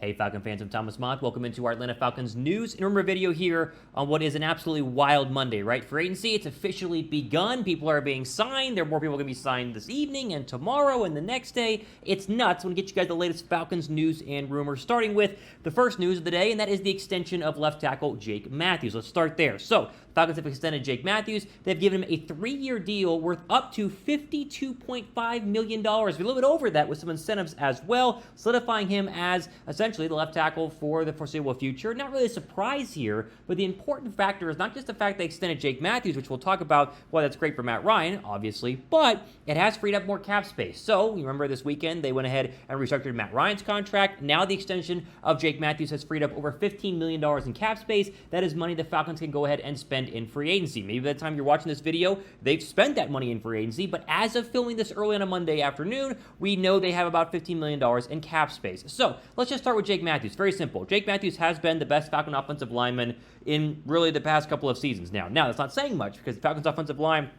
Hey Falcon fans, I'm Thomas Mock. Welcome into our Atlanta Falcons news and rumor video here on what is an absolutely wild Monday, right? Free agency, it's officially begun. People are being signed. There are more people going to be signed this evening and tomorrow and the next day. It's nuts. I'm going to get you guys the latest Falcons news and rumors, starting with the first news of the day, and that is the extension of left tackle Jake Matthews. Let's start there. So, Falcons have extended Jake Matthews. They've given him a 3-year deal worth up to $52.5 million. A little bit over that with some incentives as well, solidifying him as essentially the left tackle for the foreseeable future. Not really a surprise here, but the important factor is not just the fact they extended Jake Matthews, which we'll talk about why that's great for Matt Ryan, obviously, but it has freed up more cap space. So, you remember this weekend, they went ahead and restructured Matt Ryan's contract. Now the extension of Jake Matthews has freed up over $15 million in cap space. That is money the Falcons can go ahead and spend in free agency. Maybe by the time you're watching this video, they've spent that money in free agency, but as of filming this early on a Monday afternoon, we know they have about $15 million in cap space. So, let's just start with Jake Matthews. Very simple. Jake Matthews has been the best Falcon offensive lineman in really the past couple of seasons now. Now, that's not saying much because the Falcons offensive line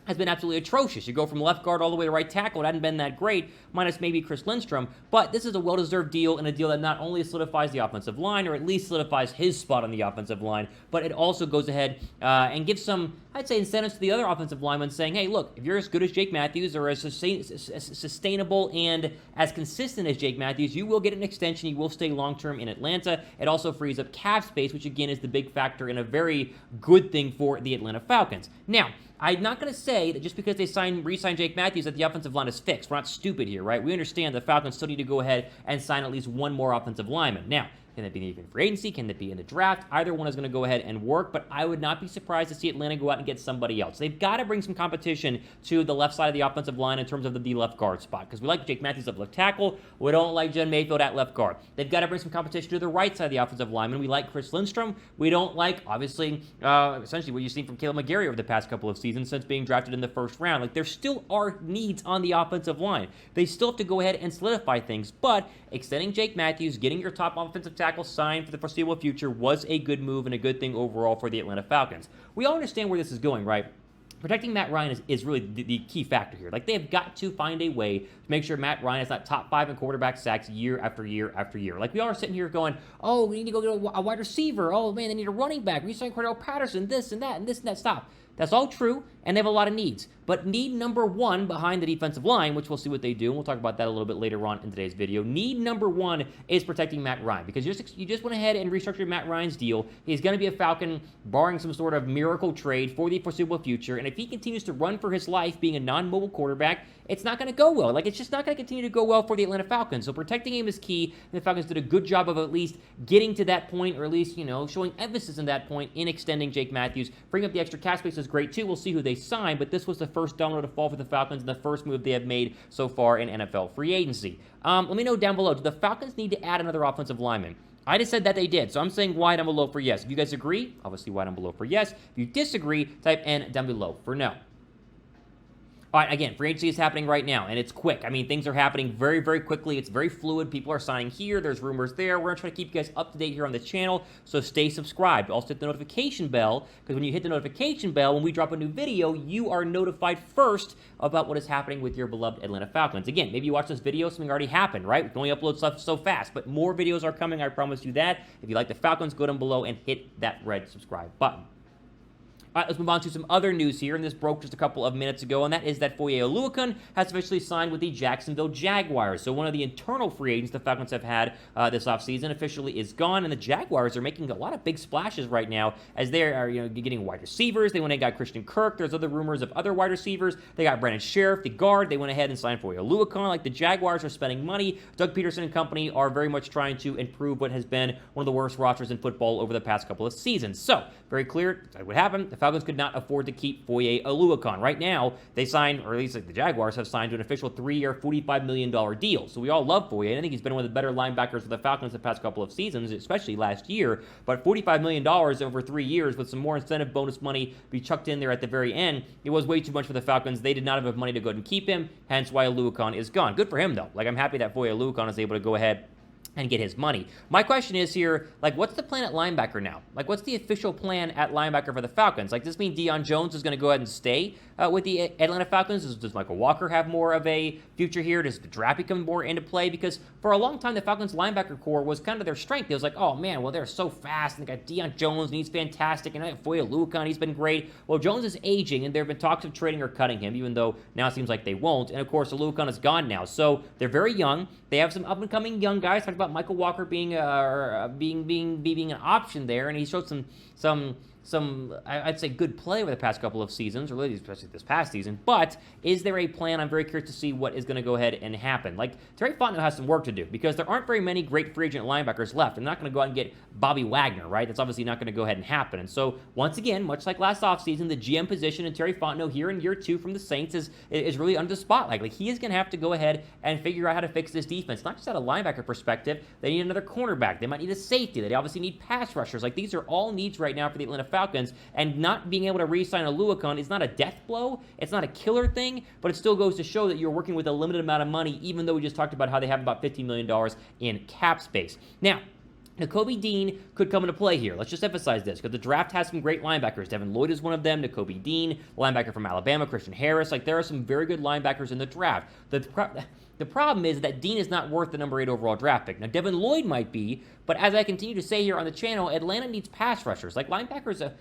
has been absolutely atrocious. You go from left guard all the way to right tackle. It hadn't been that great, minus maybe Chris Lindstrom. But this is a well-deserved deal, and a deal that not only solidifies the offensive line, or at least solidifies his spot on the offensive line, but it also goes ahead and gives some, I'd say, incentives to the other offensive linemen, saying, hey, look, if you're as good as Jake Matthews, or as sustainable and as consistent as Jake Matthews, you will get an extension. You will stay long-term in Atlanta. It also frees up cap space, which again is the big factor and a very good thing for the Atlanta Falcons. Now, I'm not going to say that just because they re-signed Jake Matthews that the offensive line is fixed. We're not stupid here, right? We understand the Falcons still need to go ahead and sign at least one more offensive lineman. Now, can that be even free agency? Can that be in the draft? Either one is going to go ahead and work, but I would not be surprised to see Atlanta go out and get somebody else. They've got to bring some competition to the left side of the offensive line in terms of the left guard spot, because we like Jake Matthews at left tackle. We don't like Jen Mayfield at left guard. They've got to bring some competition to the right side of the offensive lineman. We like Chris Lindstrom. We don't like, obviously, essentially what you've seen from Caleb McGarry over the past couple of seasons since being drafted in the first round. Like, there still are needs on the offensive line. They still have to go ahead and solidify things, but extending Jake Matthews, getting your top offensive tackle signed for the foreseeable future was a good move and a good thing overall for the Atlanta Falcons. We all understand where this is going, right? Protecting Matt Ryan is really the key factor here. Like, they've got to find a way to make sure Matt Ryan is not top 5 in quarterback sacks year after year after year. Like, we all are sitting here going, oh, we need to go get a wide receiver. Oh, man, they need a running back. We signed Cordell Patterson, this and that, and this and that. Stop. That's all true, and they have a lot of needs. But need number one behind the defensive line, which we'll see what they do, and we'll talk about that a little bit later on in today's video. Need number one is protecting Matt Ryan, because you just went ahead and restructured Matt Ryan's deal. He's going to be a Falcon, barring some sort of miracle trade for the foreseeable future, and if he continues to run for his life being a non-mobile quarterback, it's not going to go well. Like, it's just not going to continue to go well for the Atlanta Falcons. So protecting him is key, and the Falcons did a good job of at least getting to that point, or at least, showing emphasis in that point in extending Jake Matthews. Bring up the extra cap space is great too. We'll see who they sign, but this was the first domino to fall for the Falcons and the first move they have made so far in NFL free agency. Let me know down below, do the Falcons need to add another offensive lineman? I just said that they did, so I'm saying Y down below for yes. If you guys agree, obviously Y down below for yes. If you disagree, type N down below for no. All right, again, free agency is happening right now, and it's quick. I mean, things are happening very, very quickly. It's very fluid. People are signing here. There's rumors there. We're going to try to keep you guys up to date here on the channel, so stay subscribed. Also, hit the notification bell, because when you hit the notification bell, when we drop a new video, you are notified first about what is happening with your beloved Atlanta Falcons. Again, maybe you watch this video, something already happened, right? We can only upload stuff so fast, but more videos are coming. I promise you that. If you like the Falcons, go down below and hit that red subscribe button. All right, let's move on to some other news here, and this broke just a couple of minutes ago, and that is that Foye Oluokun has officially signed with the Jacksonville Jaguars. So one of the internal free agents the Falcons have had this offseason officially is gone, and the Jaguars are making a lot of big splashes right now as they are getting wide receivers. They went and got Christian Kirk. There's other rumors of other wide receivers. They got Brandon Sheriff, the guard. They went ahead and signed Foye Oluokun. Like, the Jaguars are spending money. Doug Peterson and company are very much trying to improve what has been one of the worst rosters in football over the past couple of seasons. So, very clear what happened. The Falcons could not afford to keep Foye Oluokun. Right now, they signed, or at least the Jaguars have signed to an official 3-year, $45 million deal. So we all love Foye, and I think he's been one of the better linebackers for the Falcons the past couple of seasons, especially last year. But $45 million over 3 years with some more incentive bonus money be chucked in there at the very end, it was way too much for the Falcons. They did not have enough money to go ahead and keep him, hence why Oluokun is gone. Good for him, though. Like, I'm happy that Foye Oluokun is able to go ahead and get his money. My question is here, like, what's the plan at linebacker now? Like, what's the official plan at linebacker for the Falcons? Like, does this mean Deion Jones is going to go ahead and stay with the Atlanta Falcons? Does Mykal Walker have more of a future here? Does the draft become more into play? Because for a long time, the Falcons linebacker core was kind of their strength. It was like, oh man, well, they're so fast, and they got Deion Jones, and he's fantastic, and I have Foye Oluokun, he's been great. Well, Jones is aging, and there have been talks of trading or cutting him, even though now it seems like they won't. And of course, Oluokun is gone now. So they're very young. They have some up-and-coming young guys. Talked about Mykal Walker being an option there, and he showed some I'd say good play over the past couple of seasons, or really especially this past season. But is there a plan? I'm very curious to see what is going to go ahead and happen. Like, Terry Fontenot has some work to do because there aren't very many great free agent linebackers left. I'm not going to go out and get Bobby Wagner, right? That's obviously not going to go ahead and happen. And so, once again, much like last offseason, the GM position and Terry Fontenot here in year 2 from the Saints is really under the spotlight. Like, he is going to have to go ahead and figure out how to fix this defense, not just at a linebacker perspective. They need another cornerback. They might need a safety. They obviously need pass rushers. Like, these are all needs right now for the Atlanta Falcons, and not being able to re-sign Oluokun is not a death blow. It's not a killer thing, but it still goes to show that you're working with a limited amount of money, even though we just talked about how they have about $15 million in cap space. Now, Nakobe Dean could come into play here. Let's just emphasize this, because the draft has some great linebackers. Devin Lloyd is one of them. Nakobe Dean, linebacker from Alabama. Christian Harris. Like, there are some very good linebackers in the draft. The problem is that Dean is not worth the number 8 overall draft pick. Now, Devin Lloyd might be, but as I continue to say here on the channel, Atlanta needs pass rushers. Like, linebacker is a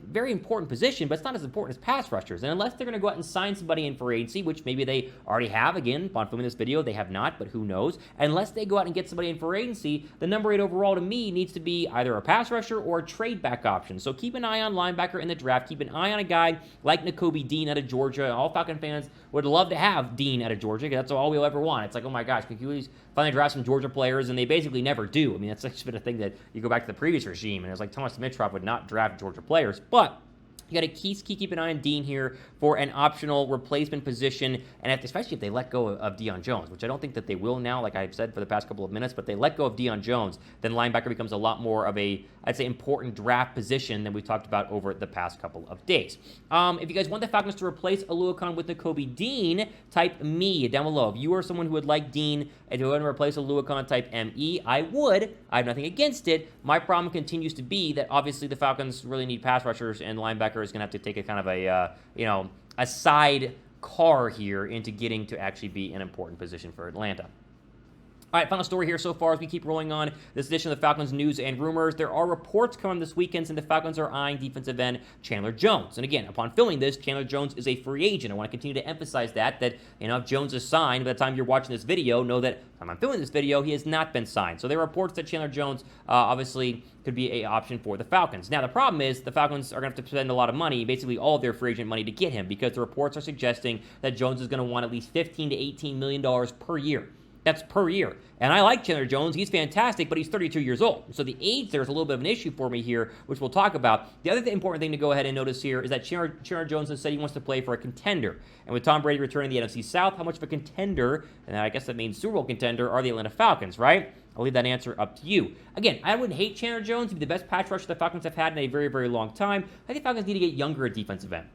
very important position, but it's not as important as pass rushers. And unless they're going to go out and sign somebody in for agency, which maybe they already have, again, upon filming this video, they have not, but who knows? Unless they go out and get somebody in for agency, the number 8 overall to me needs to be either a pass rusher or a trade back option. So keep an eye on linebacker in the draft. Keep an eye on a guy like Nakobe Dean out of Georgia. All Falcon fans would love to have Dean out of Georgia, because that's all we'll ever want. It's like, oh my gosh, can you please finally draft some Georgia players? And they basically never do. I mean, that's been a thing that you go back to the previous regime, and it's like Thomas Dimitroff would not draft Georgia players. But you got to keep an eye on Dean here for an optional replacement position, and especially if they let go of Deion Jones, which I don't think that they will now, like I've said for the past couple of minutes, but they let go of Deion Jones, then linebacker becomes a lot more of a, I'd say, important draft position than we've talked about over the past couple of days. If you guys want the Falcons to replace Oluokun with Nakobe Dean, type me down below. If you are someone who would like Dean and to go ahead and replace Oluokun, type ME. I would. I have nothing against it. My problem continues to be that obviously the Falcons really need pass rushers, and linebacker is going to have to take a kind of a side car here into getting to actually be an important position for Atlanta. All right, final story here so far as we keep rolling on this edition of the Falcons news and rumors. There are reports coming this weekend saying the Falcons are eyeing defensive end Chandler Jones. And again, upon filming this, Chandler Jones is a free agent. I want to continue to emphasize that if Jones is signed, by the time you're watching this video, know that when I'm filming this video, he has not been signed. So there are reports that Chandler Jones obviously could be an option for the Falcons. Now, the problem is the Falcons are going to have to spend a lot of money, basically all of their free agent money, to get him, because the reports are suggesting that Jones is going to want at least $15 to $18 million per year. That's per year. And I like Chandler Jones. He's fantastic, but he's 32 years old. So the age there is a little bit of an issue for me here, which we'll talk about. The other important thing to go ahead and notice here is that Chandler Jones has said he wants to play for a contender. And with Tom Brady returning the NFC South, how much of a contender, and I guess that means Super Bowl contender, are the Atlanta Falcons, right? I'll leave that answer up to you. Again, I wouldn't hate Chandler Jones. He'd be the best pass rusher the Falcons have had in a very, very long time. I think Falcons need to get younger at defensive end.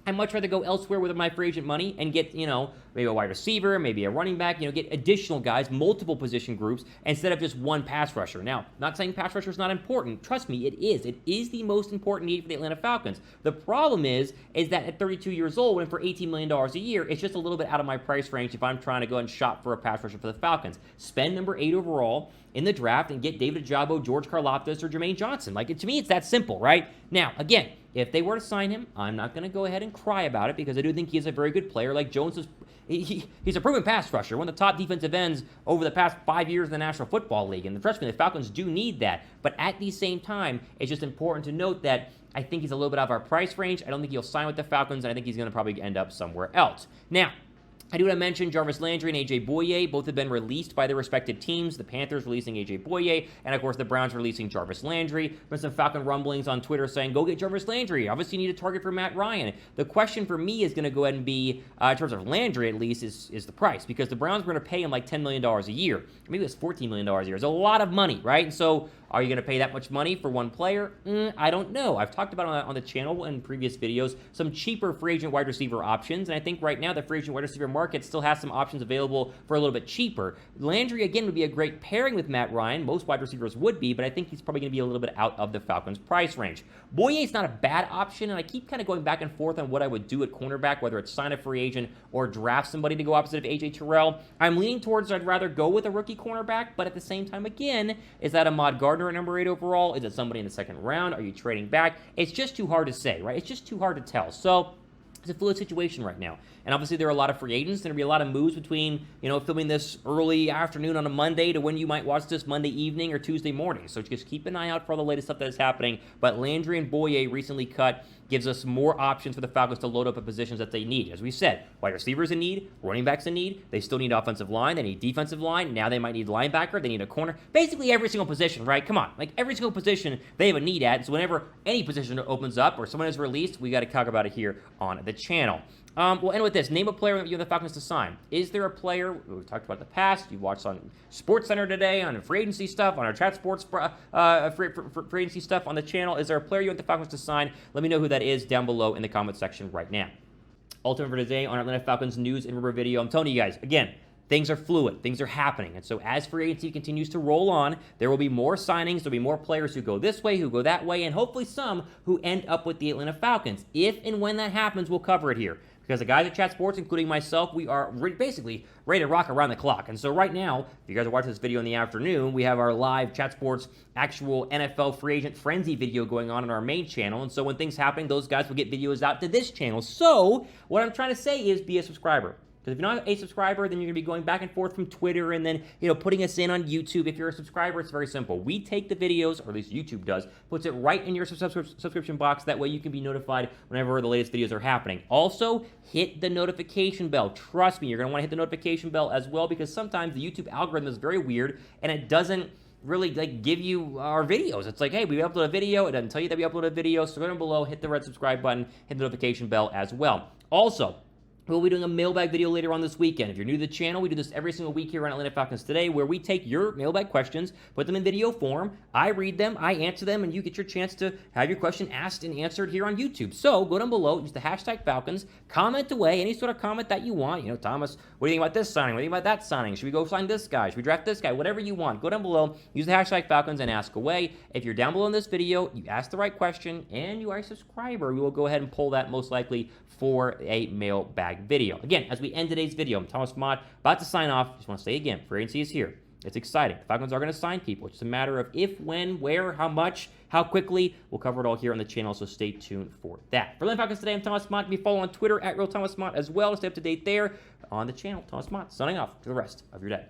I'd much rather go elsewhere with my free agent money and get, maybe a wide receiver, maybe a running back, get additional guys, multiple position groups, instead of just one pass rusher. Now, not saying pass rusher is not important. Trust me, it is. It is the most important need for the Atlanta Falcons. The problem is that at 32 years old and for $18 million a year, it's just a little bit out of my price range if I'm trying to go and shop for a pass rusher for the Falcons. Spend number 8 overall in the draft and get David Ojabo, George Karlaftis, or Jermaine Johnson. To me, it's that simple, right? Now, again, if they were to sign him, I'm not going to go ahead and cry about it, because I do think he is a very good player. Like Jones is, he's a proven pass rusher, one of the top defensive ends over the past 5 years in the National Football League. And trust me, the Falcons do need that. But at the same time, it's just important to note that I think he's a little bit out of our price range. I don't think he'll sign with the Falcons, and I think he's going to probably end up somewhere else. Now, I do want to mention Jarvis Landry and A.J. Bouye. Both have been released by their respective teams. The Panthers releasing A.J. Bouye, and of course the Browns releasing Jarvis Landry. There's been some Falcon rumblings on Twitter saying, go get Jarvis Landry. Obviously, you need a target for Matt Ryan. The question for me is going to go ahead and be, in terms of Landry at least, is the price. Because the Browns were going to pay him like $10 million a year. Maybe it was $14 million a year. It's a lot of money, right? And so Are you going to pay that much money for one player? I don't know. I've talked about on the channel in previous videos some cheaper free agent wide receiver options, and I think right now the free agent wide receiver market still has some options available for a little bit cheaper. Landry, again, would be a great pairing with Matt Ryan. Most wide receivers would be, but I think he's probably going to be a little bit out of the Falcons' price range. Bouye is not a bad option, and I keep kind of going back and forth on what I would do at cornerback, whether it's sign a free agent or draft somebody to go opposite of A.J. Terrell. I'm leaning towards I'd rather go with a rookie cornerback, but at the same time, again, is that Ahmad Gardner at number 8 overall? Is it somebody in the second round? Are you trading back? It's just too hard to say, right? It's just too hard to tell. So it's a fluid situation right now. And obviously there are a lot of free agents. There'll be a lot of moves between, filming this early afternoon on a Monday to when you might watch this Monday evening or Tuesday morning. So just keep an eye out for all the latest stuff that is happening. But Landry and Bouye recently cut gives us more options for the Falcons to load up at positions that they need. As we said, wide receivers in need, running backs in need. They still need offensive line. They need defensive line. Now they might need linebacker. They need a corner. Basically every single position, right? Come on. Like every single position they have a need at. So whenever any position opens up or someone is released, we got to talk about it here on the channel. We'll end with this. Name a player that you want the Falcons to sign. Is there a player, we've talked about in the past, you watched on SportsCenter today, on free agency stuff, on our Chat Sports free agency stuff on the channel. Is there a player you want the Falcons to sign? Let me know who that is down below in the comment section right now. Ultimate for today on our Atlanta Falcons news and rumor video. I'm telling you guys, again, things are fluid. Things are happening. And so as free agency continues to roll on, there will be more signings. There'll be more players who go this way, who go that way, and hopefully some who end up with the Atlanta Falcons. If and when that happens, we'll cover it here. Because the guys at Chat Sports, including myself, we are basically ready to rock around the clock. And so right now, if you guys are watching this video in the afternoon, we have our live Chat Sports actual NFL free agent frenzy video going on our main channel. And so when things happen, those guys will get videos out to this channel. So what I'm trying to say is be a subscriber. Because if you're not a subscriber, then you're going to be going back and forth from Twitter and then, putting us in on YouTube. If you're a subscriber, it's very simple. We take the videos, or at least YouTube does, puts it right in your subscription box. That way you can be notified whenever the latest videos are happening. Also, hit the notification bell. Trust me, you're going to want to hit the notification bell as well, because sometimes the YouTube algorithm is very weird and it doesn't really give you our videos. It's like, hey, we upload a video. It doesn't tell you that we upload a video. So go down below, hit the red subscribe button, hit the notification bell as well. Also, we'll be doing a mailbag video later on this weekend. If you're new to the channel, we do this every single week here on Atlanta Falcons Today, where we take your mailbag questions, put them in video form, I read them, I answer them, and you get your chance to have your question asked and answered here on YouTube. So go down below, use the hashtag Falcons, comment away, any sort of comment that you want. Thomas, what do you think about this signing? What do you think about that signing? Should we go sign this guy? Should we draft this guy? Whatever you want. Go down below, use the hashtag Falcons, and ask away. If you're down below in this video, you ask the right question, and you are a subscriber, we will go ahead and pull that most likely for a mailbag video. Again, as we end today's video, I'm Thomas Mott, about to sign off. Just want to say again, free agency is here. It's exciting. The Falcons are going to sign people. It's just a matter of if, when, where, how much, how quickly. We'll cover it all here on the channel, so stay tuned for that. For Atlanta Falcons Today, I'm Thomas Mott. You can follow on Twitter at RealThomasMott as well to stay up to date there on the channel. Thomas Mott signing off for the rest of your day.